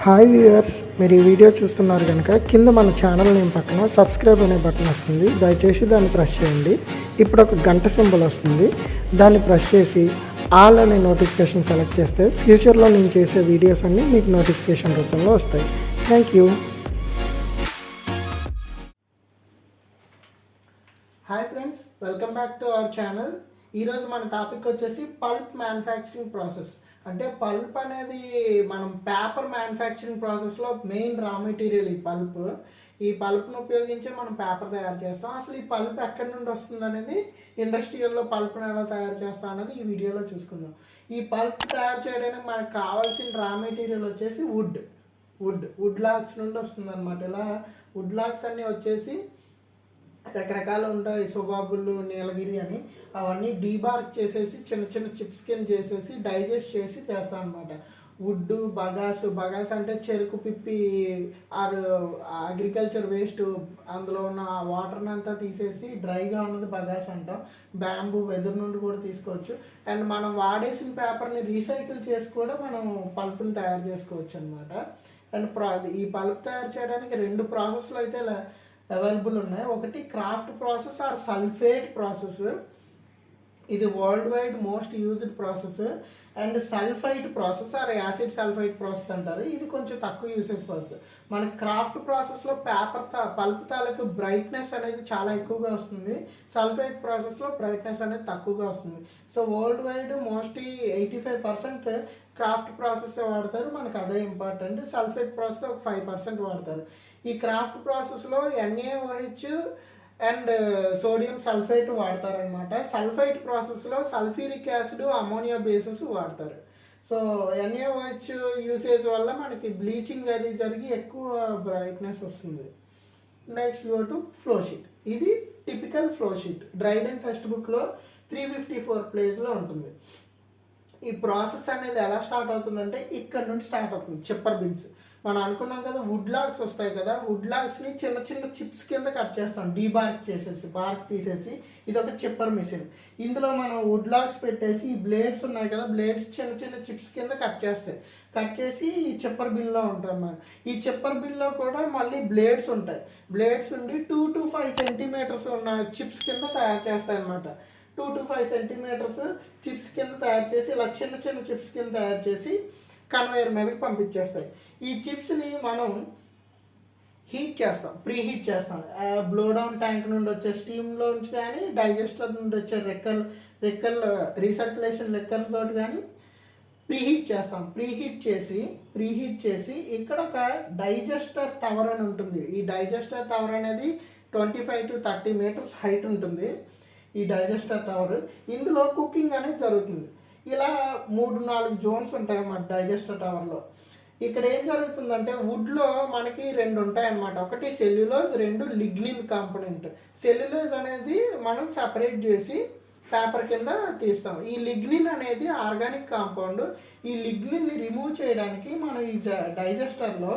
Hi viewers, మీరు ఈ video చూస్తున్నారు కనుక కింద మన ఛానల్ నేమ్ పక్కన సబ్స్క్రైబ్ అనే బటన్ వస్తుంది. దయచేసి దాన్ని ప్రెస్ చేయండి. ఇప్పుడు ఒక గంట సింబల్ వస్తుంది, దాన్ని ప్రెస్ చేసి ఆల్ అనే నోటిఫికేషన్ సెలెక్ట్ చేస్తే ఫ్యూచర్లో నేను చేసే వీడియోస్ అన్నీ మీకు నోటిఫికేషన్ రూపంలో వస్తాయి. Thank you. Hi friends, welcome back to our channel. ఈరోజు మన టాపిక్ వచ్చేసి పల్ప్ మ్యానుఫ్యాక్చరింగ్ ప్రాసెస్. అంటే పల్ప్ అనేది మనం పేపర్ మ్యానుఫ్యాక్చరింగ్ ప్రాసెస్లో మెయిన్ రా మెటీరియల్ ఈ పల్ప్. ఈ పల్ప్ను ఉపయోగించి మనం పేపర్ తయారు చేస్తాం. అసలు ఈ పల్ప్ ఎక్కడి నుండి వస్తుంది అనేది, ఇండస్ట్రియల్లో పల్ప్ను ఎలా తయారు చేస్తాం అనేది ఈ వీడియోలో చూసుకుందాం. ఈ పల్ప్ తయారు చేయడానికి మనకు కావాల్సిన రా మెటీరియల్ వచ్చేసి వుడ్ లాగ్స్ నుండి వస్తుంది అనమాట. ఇలా వుడ్ లాగ్స్ అన్నీ వచ్చేసి రకరకాలు ఉంటాయి, సుబాబులు, నీలగిరి అని. అవన్నీ డీబార్క్ చేసేసి చిన్న చిన్న చిప్స్ కింద చేసేసి డైజెస్ట్ చేసి చేస్తాం అనమాట. వుడ్, బగాస్ అంటే చెరుకు పిప్పి ఆర్ అగ్రికల్చర్ వేస్ట్, అందులో ఉన్న వాటర్ని అంతా తీసేసి డ్రైగా ఉన్నది బగాస్ అంటాం. బ్యాంబూ, వెదురు నుండి కూడా తీసుకోవచ్చు. అండ్ మనం వాడేసిన పేపర్ని రీసైకిల్ చేసి కూడా మనం పల్ప్ని తయారు చేసుకోవచ్చు అనమాట. అండ్ ఈ పల్ప్ తయారు చేయడానికి 2 ప్రాసెస్లు అయితే అవైలబుల్ ఉన్నాయి. ఒకటి kraft process or sulphate process, ఇది world wide most used process. And sulphite process or acid sulphite process అంటారు, ఇది కొంచెం తక్కువ యూసేజ్ ప్రాసెస్. మన క్రాఫ్ట్ ప్రాసెస్లో పల్ప్ తాలూకు బ్రైట్నెస్ అనేది చాలా ఎక్కువగా వస్తుంది. సల్ఫైట్ ప్రాసెస్లో బ్రైట్నెస్ అనేది తక్కువగా వస్తుంది. So world wide mostly 85% craft process వాడతారు, మనకు అదే ఇంపార్టెంట్. సల్ఫేట్ ప్రాసెస్ ఒక 5% వాడతారు. ఈ క్రాఫ్ట్ ప్రాసెస్లో NaOH అండ్ సోడియం సల్ఫేట్ వాడతారనమాట. సల్ఫైట్ ప్రాసెస్లో సల్ఫ్యూరిక్ యాసిడ్, అమోనియా బేసెస్ వాడతారు. సో NaOH యూసేజ్ వల్ల మనకి బ్లీచింగ్ అది జరిగి ఎక్కువ బ్రైట్నెస్ వస్తుంది. Next go to flowsheet. ఇది టిపికల్ ఫ్లోషీట్, డ్రైడెన్ టెక్స్ట్ బుక్లో 354 పేజ్లో ఉంటుంది. ఈ ప్రాసెస్ అనేది ఎలా స్టార్ట్ అవుతుందంటే ఇక్కడ నుండి స్టార్ట్ అవుతుంది. చిప్పర్ బిన్స్ మనం అనుకున్నాం కదా, వుడ్ లాగ్స్ వస్తాయి కదా, వుడ్ లాగ్స్ని చిన్న చిన్న చిప్స్ కింద కట్ చేస్తాం, డీబార్క్ చేసేసి బార్క్ తీసేసి. ఇది ఒక చిప్పర్ మిషన్. ఇందులో మనం వుడ్ లాగ్స్ పెట్టేసి ఈ బ్లేడ్స్ ఉన్నాయి కదా, బ్లేడ్స్ చిన్న చిన్న చిప్స్ కింద కట్ చేస్తాయి. కట్ చేసి ఈ చిప్పర్ బిన్లో ఉంటాయి అన్నమాట. ఈ చిప్పర్ బిన్లో కూడా మళ్ళీ బ్లేడ్స్ ఉంటాయి. బ్లేడ్స్ ఉండి 2 to 5 సెంటీమీటర్స్ ఉన్న చిప్స్ కింద తయారు చేస్తాయి అన్నమాట. 2 to 5 సెంటీమీటర్స్ చిప్స్ కింద తయారు చేసి, ఇలా చిన్న చిన్న చిప్స్ కింద తయారు చేసి కన్వేయర్ మీదకి పంపించేస్తాయి. ఈ చిప్స్ని మనం హీట్ చేస్తాం, ప్రీ హీట్ చేస్తాం. బ్లో డౌన్ ట్యాంక్ నుండి వచ్చే స్టీమ్లో నుంచి కానీ, డైజెస్టర్ నుండి వచ్చే రెక్కల్ రీసర్క్యులేషన్ రెక్కలతో కానీ ప్రీ హీట్ చేస్తాం. ప్రీ హీట్ చేసి ఇక్కడ ఒక డైజెస్టర్ టవర్ అని ఉంటుంది. ఈ డైజెస్టర్ టవర్ అనేది 25 to 30 మీటర్స్ హైట్ ఉంటుంది. ఈ డైజెస్టర్ టవర్, ఇందులో కుకింగ్ అనేది జరుగుతుంది. ఇలా 3-4 జోన్స్ ఉంటాయి అన్నమాట డైజెస్టర్ టవర్లో. ఇక్కడ ఏం జరుగుతుందంటే వుడ్లో మనకి 2 ఉంటాయి అన్నమాట. ఒకటి సెల్యులోజ్, 2 లిగ్నిన్ కాంపోనెంట్. సెల్యులోజ్ అనేది మనం సపరేట్ చేసి పేపర్ కింద తీస్తాం. ఈ లిగ్నిన్ అనేది ఆర్గానిక్ కాంపౌండ్. ఈ లిగ్నిన్ని రిమూవ్ చేయడానికి మనం ఈ డైజెస్టర్లో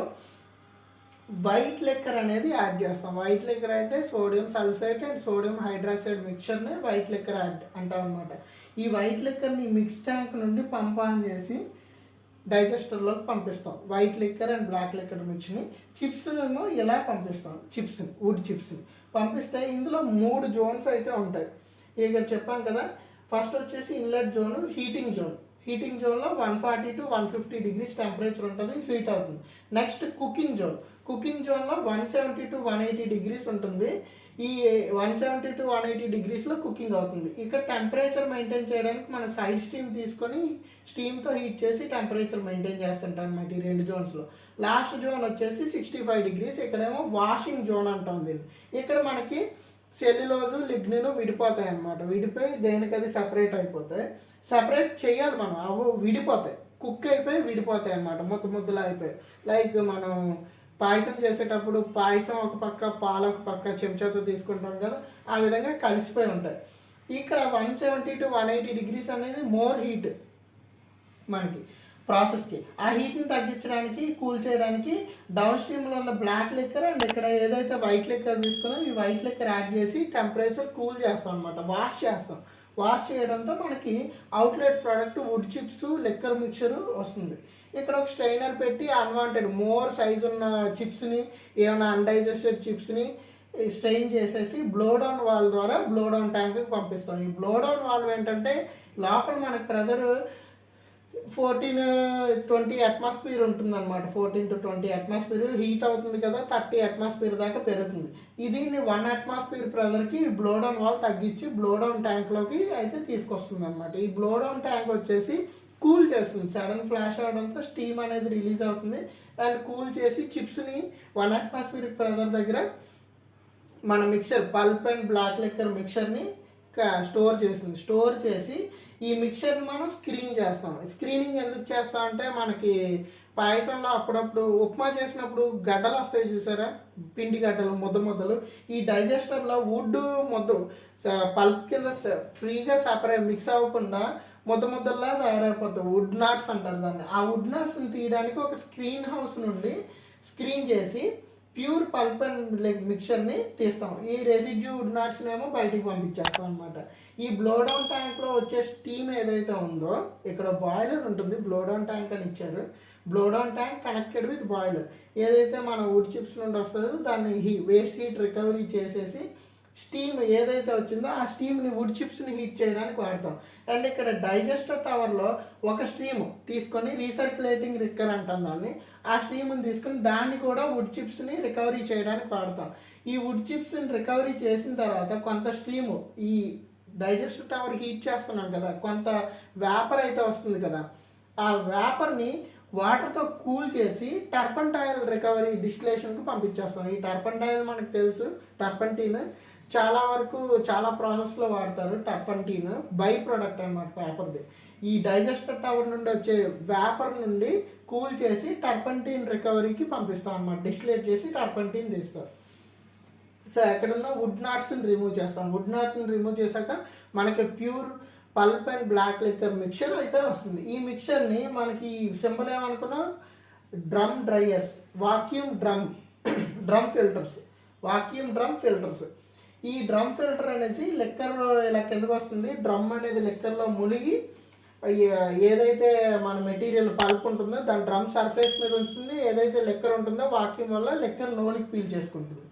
వైట్ లెక్కర్ అనేది యాడ్ చేస్తాం. వైట్ లెక్కర్ అంటే sodium sulphate and sodium hydroxide మిక్చర్ని వైట్ లెక్కర్ అంటాం అనమాట. ఈ వైట్ లెక్కర్ని మిక్స్ ట్యాంక్ నుండి పంప్ ఆన్ చేసి డైజెస్టర్లోకి పంపిస్తాం. White liquor and black liquor మిక్స్ని. చిప్స్ ఏమో ఇలా పంపిస్తాం, వుడ్ చిప్స్ని పంపిస్తే ఇందులో 3 జోన్స్ అయితే ఉంటాయి. ఇక చెప్పాం కదా, ఫస్ట్ వచ్చేసి ఇన్లెట్ జోన్, హీటింగ్ జోన్లో 140 to 150 డిగ్రీస్ టెంపరేచర్ ఉంటుంది, హీట్ అవుతుంది. నెక్స్ట్ కుకింగ్ జోన్లో 170 to 180 డిగ్రీస్ ఉంటుంది. ఈ 170 to 180 డిగ్రీస్లో కుకింగ్ అవుతుంది. ఇక్కడ టెంపరేచర్ మెయింటైన్ చేయడానికి మనం సైడ్ స్టీమ్ తీసుకొని స్టీమ్తో హీట్ చేసి టెంపరేచర్ మెయింటైన్ చేస్తుంటాం అన్నమాట ఈ 2 జోన్స్లో. లాస్ట్ జోన్ వచ్చేసి 65 డిగ్రీస్. ఇక్కడేమో వాషింగ్ జోన్ అంటాం దీన్ని. ఇక్కడ మనకి సెల్యులోజు, లిగ్నిన్ విడిపోతాయి అన్నమాట. విడిపోయి దేనికది సపరేట్ అయిపోతాయి. సపరేట్ చేయాలి మనం, అవి విడిపోతాయి, కుక్ అయిపోయి విడిపోతాయి అన్నమాట, ముద్దలా అయిపోయి. లైక్ మనం పాయసం చేసేటప్పుడు పాయసం ఒక పక్క, పాలు ఒక పక్క చెంచాతో తీసుకుంటాం కదా, ఆ విధంగా కలిసిపోయి ఉంటాయి. ఇక్కడ 170 to 180 డిగ్రీస్ అనేది మోర్ హీట్ మనకి ప్రాసెస్కి. ఆ హీట్ని తగ్గించడానికి, కూల్ చేయడానికి డౌన్ స్ట్రీమ్లో ఉన్న బ్లాక్ లిక్కర్ అండ్ ఇక్కడ ఏదైతే వైట్ లిక్కర్ తీసుకున్నా ఈ వైట్ లిక్కర్ యాడ్ చేసి టెంపరేచర్ కూల్ చేస్తాం అనమాట, వాష్ చేయడంతో మనకి outlet product wood chips liquor mixture వస్తుంది. ఇక్కడ ఒక స్ట్రైనర్ పెట్టి అన్వాంటెడ్ మోర్ సైజ్ ఉన్న చిప్స్ని, ఏమైనా అన్డైజెస్టెడ్ చిప్స్ని స్ట్రెయిన్ చేసేసి బ్లో డౌన్ వాల్వ్ ద్వారా బ్లో డౌన్ ట్యాంక్కి పంపిస్తాం. ఈ బ్లో డౌన్ వాల్వ్ ఏంటంటే లోపల మనకి ప్రెజర్ 14-20 అట్మాస్ఫియర్ ఉంటుంది అనమాట. 14-20 అట్మాస్ఫియర్ హీట్ అవుతుంది కదా, 30 అట్మాస్ఫియర్ దాకా పెరుగుతుంది. ఇది 1 అట్మాస్ఫియర్ ప్రెజర్కి బ్లో డౌన్ వాల్వ్ తగ్గించి బ్లో డౌన్ ట్యాంక్లోకి అయితే తీసుకొస్తుంది అనమాట. ఈ బ్లో డౌన్ ట్యాంక్ వచ్చేసి కూల్ చేస్తుంది. సడన్ ఫ్లాష్ అవడంతో స్టీమ్ అనేది రిలీజ్ అవుతుంది అండ్ కూల్ చేసి చిప్స్ని 1 అట్మాస్ఫియర్ ప్రెజర్ దగ్గర మన mixture pulp and black liquor మిక్చర్ని స్టోర్ చేస్తుంది. స్టోర్ చేసి ఈ మిక్చర్ని మనం స్క్రీన్ చేస్తాం. స్క్రీనింగ్ ఎందుకు చేస్తాం అంటే మనకి పాయసంలో అప్పుడప్పుడు ఉప్మా చేసినప్పుడు గడ్డలు వస్తాయి చూసారా, పిండి గడ్డలు, ముద్దలు. ఈ డైజెస్టర్లో వుడ్ ముద్ద పల్ప్ కింద ఫ్రీగా సపరేట్ మిక్స్ అవ్వకుండా ముద్దల్లా తయారైపోతాయి. వుడ్ నాట్స్ అంటారు దాన్ని. ఆ వుడ్ నాట్స్ని తీయడానికి ఒక స్క్రీన్ హౌస్ నుండి స్క్రీన్ చేసి ప్యూర్ పల్ప్ అండ్ మిక్చర్ని తీస్తాం. ఈ రెసిడ్యూ వుడ్ నాట్స్ని ఏమో బయటికి పంపించేస్తాం అనమాట. ఈ బ్లో డౌన్ ట్యాంక్లో వచ్చే స్టీమ్ ఏదైతే ఉందో, ఇక్కడ బాయిలర్ ఉంటుంది, బ్లో డౌన్ ట్యాంక్ అని ఇచ్చారు. Blow down tank connected with boiler. ఏదైతే మన వుడ్ చిప్స్ నుండి వస్తుందో దాన్ని వేస్ట్ హీట్ రికవరీ చేసేసి స్టీమ్ ఏదైతే వచ్చిందో ఆ స్టీమ్ని వుడ్ చిప్స్ని హీట్ చేయడానికి వాడతాం. అండ్ ఇక్కడ డైజెస్టర్ టవర్లో ఒక స్ట్రీమ్ తీసుకొని రీసర్క్యులేటింగ్ రిక్కర్ అంటాం దాన్ని. ఆ స్ట్రీమ్ని తీసుకొని దాన్ని కూడా వుడ్ చిప్స్ని రికవరీ చేయడానికి వాడతాం. ఈ వుడ్ చిప్స్ని రికవరీ చేసిన తర్వాత కొంత స్ట్రీము ఈ డైజెస్టర్ టవర్ హీట్ చేస్తున్నాం కదా, కొంత వేపర్ అయితే వస్తుంది కదా, ఆ వేపర్ని వాటర్తో కూల్ చేసి టర్పంటైల్ రికవరీ డిస్టిలేషన్కి పంపించేస్తాం. ఈ టర్పంటైల్ మనకు తెలుసు, టర్పంటీన్ చాలా వరకు చాలా ప్రాసెస్లో వాడతారు. టర్పంటీన్ బై ప్రోడక్ట్ అనమాట పేపర్ది. ఈ డైజెస్టర్ టవర్ నుండి వచ్చే వేపర్ నుండి కూల్ చేసి టర్పంటీన్ రికవరీకి పంపిస్తాం అనమాట. డిస్టిలేట్ చేసి టర్పంటీన్ తీస్తారు. సో ఎక్కడున్న వుడ్ నాట్స్ని రిమూవ్ చేస్తాం. వుడ్ నాట్ని రిమూవ్ చేశాక మనకి pure pulp and black liquor mixture అయితే వస్తుంది. ఈ మిక్చర్ని మనకి సింపుల్ ఏమనుకున్నా drum dryers, vacuum drum filters, vacuum drum filters. ఈ డ్రమ్ ఫిల్టర్ అనేసి లిక్కర్ ఇలా కిందకు వస్తుంది. డ్రమ్ అనేది లిక్కర్లో మునిగి ఏదైతే మన మెటీరియల్ పల్ప్ ఉంటుందో దాని డ్రమ్ సర్ఫేస్ మీద ఉంటుంది. ఏదైతే లిక్కర్ ఉంటుందో వాక్యూమ్ వల్ల లిక్కర్ లోనికి పీల్ చేసుకుంటుంది.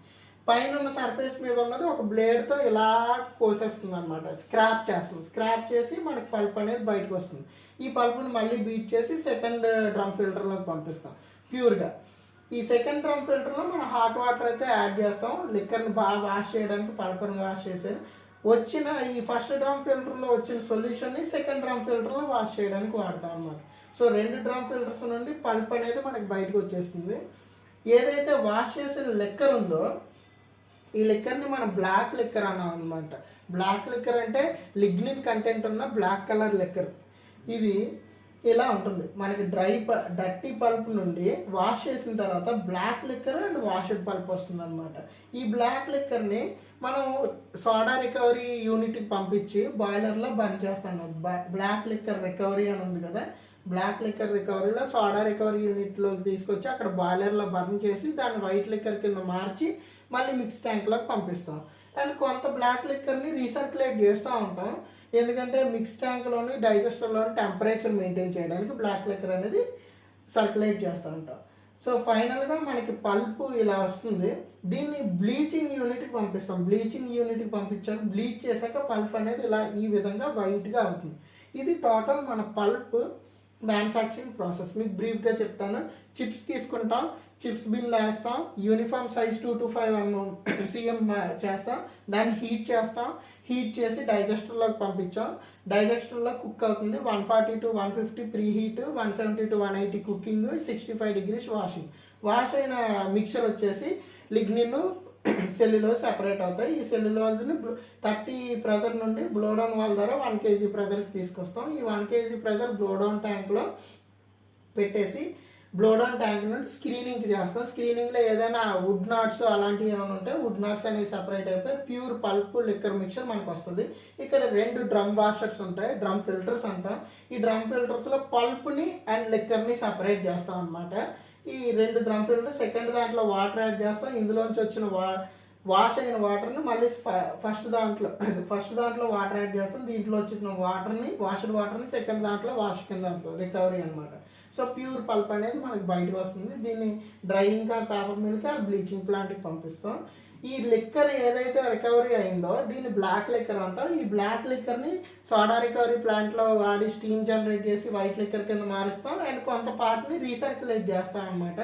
పైన ఉన్న సర్ఫేస్ మీద ఉన్నది ఒక బ్లేడ్తో ఇలా కోసేస్తుంది అనమాట. స్క్రాప్ చేస్తుంది. స్క్రాప్ చేసి మనకి పల్ప్ అనేది బయటకు వస్తుంది. ఈ పల్ప్ని మళ్ళీ బీట్ చేసి సెకండ్ డ్రమ్ ఫిల్టర్లోకి పంపిస్తాం ప్యూర్గా. ఈ సెకండ్ డ్రమ్ ఫిల్టర్లో మనం హాట్ వాటర్ అయితే యాడ్ చేస్తాం. లిక్కర్ని బాగా వాష్ చేయడానికి పల్ప్ని వాష్ చేసేది వచ్చిన ఈ ఫస్ట్ డ్రమ్ ఫిల్టర్లో వచ్చిన సొల్యూషన్ని సెకండ్ డ్రమ్ ఫిల్టర్లో వాష్ చేయడానికి వాడతాం అనమాట. సో 2 డ్రమ్ ఫిల్టర్స్ నుండి పల్ప్ అనేది మనకి బయటకు వచ్చేస్తుంది. ఏదైతే వాష్ చేసిన లిక్కర్ ఉందో ఈ లిక్కర్ని మనం బ్లాక్ లిక్కర్ అన్నాం అనమాట. బ్లాక్ లిక్కర్ అంటే లిగ్నిన్ కంటెంట్ ఉన్న బ్లాక్ కలర్ లిక్కర్. ఇది ఇలా ఉంటుంది. మనకి డర్టీ పల్ప్ నుండి వాష్ చేసిన తర్వాత బ్లాక్ లిక్కర్ అండ్ వాషెడ్ పల్ప్ వస్తుంది అనమాట. ఈ బ్లాక్ లిక్కర్ని మనం సోడా రికవరీ యూనిట్కి పంపించి బాయిలర్లో బర్న్ చేస్తాం. బ్లాక్ లిక్కర్ రికవరీ అని ఉంది కదా, బ్లాక్ లిక్కర్ రికవరీలో సోడా రికవరీ యూనిట్లోకి తీసుకొచ్చి అక్కడ బాయిలర్లో బర్న్ చేసి దాన్ని వైట్ లిక్కర్ కింద మార్చి మళ్ళీ మిక్స్ ట్యాంక్లోకి పంపిస్తాం. అండ్ కొంత బ్లాక్ లిక్కర్ని రీసర్క్యులేట్ చేస్తూ ఉంటాం. ఎందుకంటే మిక్స్ ట్యాంక్లోని డైజెస్టర్లోని టెంపరేచర్ మెయింటైన్ చేయడానికి బ్లాక్ లిక్కర్ అనేది సర్క్యులేట్ చేస్తూ ఉంటాం. సో ఫైనల్గా మనకి పల్ప్ ఇలా వస్తుంది. దీన్ని బ్లీచింగ్ యూనిట్కి పంపిస్తాం. బ్లీచింగ్ యూనిట్కి పంపించాక బ్లీచ్ చేశాక పల్ప్ అనేది ఇలా ఈ విధంగా వైట్గా అవుతుంది. ఇది టోటల్ మన పల్ప్ మ్యానుఫ్యాక్చరింగ్ ప్రాసెస్. మీకు బ్రీఫ్గా చెప్తాను. చిప్స్ తీసుకుంటాం, చిప్స్ బిన్లో వేస్తాం, యూనిఫామ్ సైజ్ 2 to 5 cm చేస్తాం, దాన్ని హీట్ చేస్తాం. హీట్ చేసి డైజెస్టర్లోకి పంపించాం. డైజెస్టర్లో కుక్ అవుతుంది. 140 to 150 pre heat, 170 to 180 cooking, 65 degrees washing. Wash అయిన మిక్చర్ వచ్చేసి లిగ్నిన్ సెల్యులోజ్ సెపరేట్ అవుతాయి. ఈ సెల్యులోజ్ని 30 ప్రెజర్ నుండి బ్లోడౌన్ వాల్ ద్వారా 1 kg ప్రెజర్కి తీసుకొస్తాం. ఈ 1 kg ప్రెజర్ బ్లోడౌన్ ట్యాంక్లో పెట్టేసి బ్లోడౌన్ ట్యాంక్ నుండి స్క్రీనింగ్కి చేస్తాం. స్క్రీనింగ్లో ఏదైనా వుడ్ నాట్స్ అలాంటివి ఏమైనా ఉంటే వుడ్ నాట్స్ అనేవి సపరేట్ అయిపోయి ప్యూర్ పల్ప్ లిక్కర్ మిక్చర్ మనకు వస్తుంది. ఇక్కడ 2 డ్రమ్ వాషర్స్ ఉంటాయి, డ్రమ్ ఫిల్టర్స్ అంటాం. ఈ డ్రమ్ ఫిల్టర్స్లో పల్ప్ని అండ్ లిక్కర్ని సపరేట్ చేస్తాం అనమాట. ఈ 2 డ్రమ్ ఫిల్టర్ సెకండ్ దాంట్లో వాటర్ యాడ్ చేస్తాం. ఇందులోంచి వచ్చిన వాష్ అయిన వాటర్ని మళ్ళీ ఫస్ట్ దాంట్లో వాటర్ యాడ్ చేస్తాం. దీంట్లో వచ్చిన వాషడ్ వాటర్ని సెకండ్ దాంట్లో వాష్ కింద రికవరీ అనమాట. సో ప్యూర్ పల్ప్ అనేది మనకి బయటకు వస్తుంది. దీన్ని drying are paper milk are bleaching ప్లాంట్కి పంపిస్తాం. ఈ లిక్కర్ ఏదైతే రికవరీ అయిందో దీన్ని బ్లాక్ లిక్కర్ అంటాం. ఈ బ్లాక్ లిక్కర్ని సోడా రికవరీ ప్లాంట్లో వాడి స్టీమ్ జనరేట్ చేసి వైట్ లిక్కర్ కింద మారుస్తాం. అండ్ కొంత పార్ట్ని రీసర్క్యులేట్ చేస్తాం అనమాట.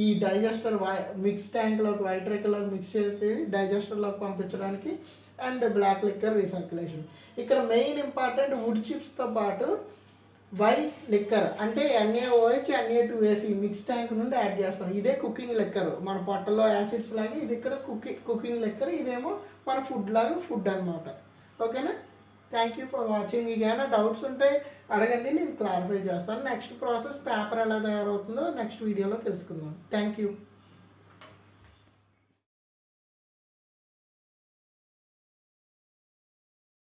ఈ డైజెస్టర్ మిక్స్ ట్యాంక్లోకి వైట్ లిక్కర్లోకి మిక్స్ చేసి డైజెస్టర్లోకి పంపించడానికి అండ్ బ్లాక్ లిక్కర్ రీసర్క్యులేషన్. ఇక్కడ మెయిన్ ఇంపార్టెంట్ వుడ్ చిప్స్తో పాటు వైట్ లిక్కర్ అంటే NaOH Na2AC మిక్స్ ట్యాంక్ నుండి యాడ్ చేస్తాం. ఇదే కుకింగ్ లిక్కర్, మన పొట్టలో యాసిడ్స్ లాగా ఇది ఇక్కడ కుకింగ్ లిక్కర్, ఇదేమో మన ఫుడ్ లాగా ఫుడ్ అనమాట. ఓకేనా? Thank you for watching. మీకు ఏమైనా డౌట్స్ ఉంటే అడగండి, నేను క్లారిఫై చేస్తాను. నెక్స్ట్ ప్రాసెస్ పేపర్ ఎలా తయారవుతుందో నెక్స్ట్ వీడియోలో తెలుసుకుందాం. Thank you.